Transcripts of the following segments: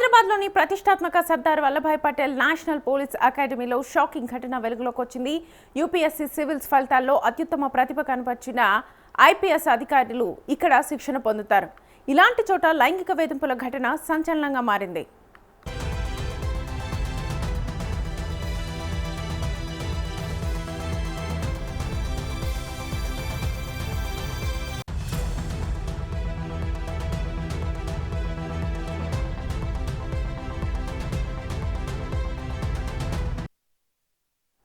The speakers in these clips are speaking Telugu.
హైదరాబాద్లోని ప్రతిష్టాత్మక సర్దార్ వల్లభాయ్ పటేల్ నేషనల్ పోలీస్ అకాడమీలో షాకింగ్ ఘటన వెలుగులోకి వచ్చింది. యూపీఎస్సీ సివిల్స్ ఫలితాల్లో అత్యుత్తమ ప్రతిభ కనపరిచిన ఐపీఎస్ అధికారులు ఇక్కడ శిక్షణ పొందుతారు. ఇలాంటి చోట లైంగిక వేధింపుల ఘటన సంచలనంగా మారింది.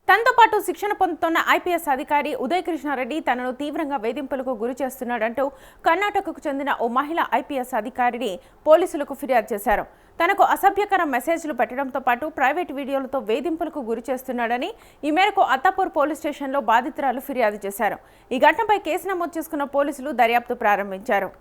తనతో పాటు శిక్షణ పొందుతున్న ఐపీఎస్ అధికారి ఉదయ్ కృష్ణారెడ్డి తనను తీవ్రంగా వేధింపులకు గురి చేస్తున్నాడంటూ కర్ణాటకకు చెందిన ఓ మహిళ ఐపీఎస్ అధికారిని పోలీసులకు ఫిర్యాదు చేశారు. తనకు అసభ్యకర మెసేజ్లు పెట్టడంతో పాటు ప్రైవేట్ వీడియోలతో వేధింపులకు గురి చేస్తున్నాడని ఈ మేరకు అత్తాపూర్ పోలీస్ స్టేషన్లో బాధితురాలు ఫిర్యాదు చేశారు. ఈ ఘటనపై కేసు నమోదు చేసుకున్న పోలీసులు దర్యాప్తు ప్రారంభించారు.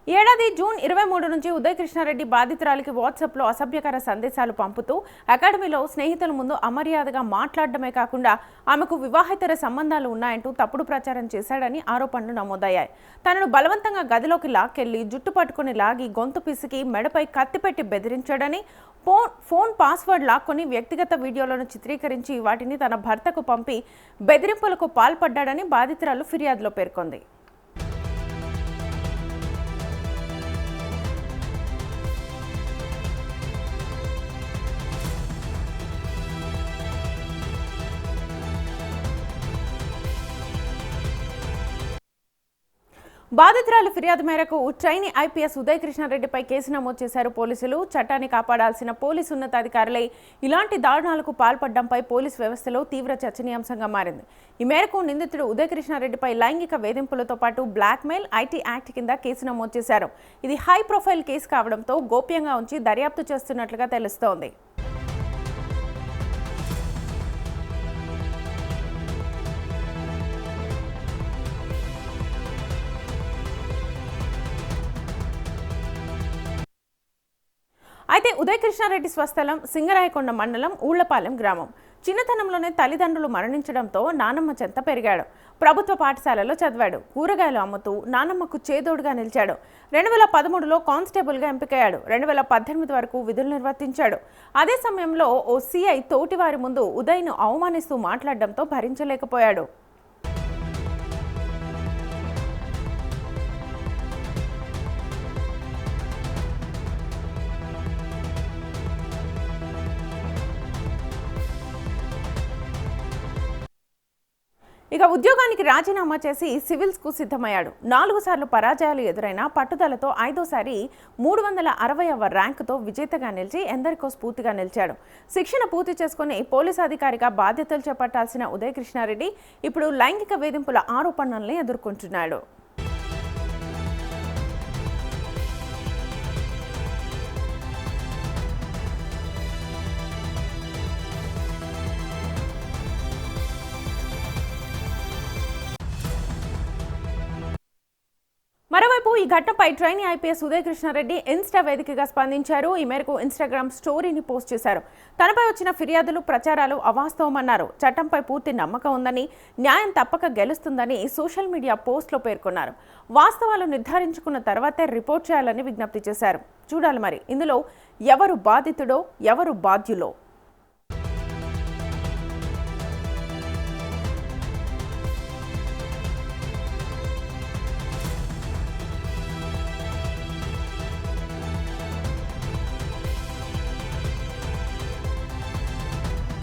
ఏడాది జూన్ 23 నుంచి ఉదయ్ కృష్ణారెడ్డి బాధితురాలికి వాట్సాప్లో అసభ్యకర సందేశాలు పంపుతూ అకాడమీలో స్నేహితుల ముందు అమర్యాదగా మాట్లాడడమే కాకుండా ఆమెకు వివాహేతర సంబంధాలు ఉన్నాయంటూ తప్పుడు ప్రచారం చేశాడని ఆరోపణలు నమోదయ్యాయి. తనను బలవంతంగా గదిలోకి లాక్కెళ్లి జుట్టు పట్టుకుని లాగి గొంతు పిసికి మెడపై కత్తిపెట్టి బెదిరించాడని, ఫోన్ పాస్వర్డ్ లాక్కొని వ్యక్తిగత వీడియోలను చిత్రీకరించి వాటిని తన భర్తకు పంపి బెదిరింపులకు పాల్పడ్డాడని బాధితురాలు ఫిర్యాదులో పేర్కొంది. బాధితురాలు ఫిర్యాదు మేరకు ట్రైనీ ఐపీఎస్ ఉదయ్ కృష్ణారెడ్డిపై కేసు నమోదు చేశారు పోలీసులు. చట్టాన్ని కాపాడాల్సిన పోలీసు ఉన్నతాధికారులై ఇలాంటి దారుణాలకు పాల్పడడంపై పోలీసు వ్యవస్థలో తీవ్ర చర్చనీయాంశంగా మారింది. ఈ మేరకు నిందితుడు ఉదయ్ కృష్ణారెడ్డిపై లైంగిక వేధింపులతో పాటు బ్లాక్మెయిల్ ఐటీ యాక్ట్ కింద కేసు నమోదు చేశారు. ఇది హై ప్రొఫైల్ కేసు కావడంతో గోప్యంగా ఉంచి దర్యాప్తు చేస్తున్నట్లుగా తెలుస్తోంది. అయితే ఉదయ్ కృష్ణారెడ్డి స్వస్థలం సింగరాయకొండ మండలం ఊళ్లపాలెం గ్రామం. చిన్నతనంలోనే తల్లిదండ్రులు మరణించడంతో నానమ్మ చెంత పెరిగాడు. ప్రభుత్వ పాఠశాలలో చదివాడు. కూరగాయలు అమ్ముతూ నానమ్మకు చేదోడుగా నిలిచాడు. 2013లో కానిస్టేబుల్గా ఎంపికయ్యాడు. 2018 వరకు విధులు నిర్వర్తించాడు. అదే సమయంలో ఓ సీఐ తోటివారి ముందు ఉదయ్ను అవమానిస్తూ మాట్లాడడంతో భరించలేకపోయాడు. ఇక ఉద్యోగానికి రాజీనామా చేసి సివిల్స్కు సిద్ధమయ్యాడు. 4 సార్లు పరాజయాలు ఎదురైనా పట్టుదలతో 5వ సారి 360వ ర్యాంకుతో విజేతగా నిలిచి ఎందరికో స్ఫూర్తిగా నిలిచాడు. శిక్షణ పూర్తి చేసుకుని పోలీసు అధికారిగా బాధ్యతలు చేపట్టాల్సిన ఉదయ్ కృష్ణారెడ్డి ఇప్పుడు లైంగిక వేధింపుల ఆరోపణల్ని ఎదుర్కొంటున్నాడు. మరోవైపు ఈ ఘటనపై trainee IPS Uday Krishna Reddy insta వేదికగా స్పందించారు. ఈ మేరకు ఇన్స్టాగ్రామ్ స్టోరీని పోస్ట్ చేశారు. తనపై వచ్చిన ఫిర్యాదులు, ప్రచారాలు అవాస్తవమన్నారు. చట్టంపై పూర్తి నమ్మకం ఉందని, న్యాయం తప్పక గెలుస్తుందని సోషల్ మీడియా పోస్ట్లో పేర్కొన్నారు. వాస్తవాలు నిర్ధారించుకున్న తర్వాతే రిపోర్ట్ చేయాలని విజ్ఞప్తి చేశారు. చూడాలి మరి ఇందులో ఎవరు బాధితుడో ఎవరు బాధ్యులో.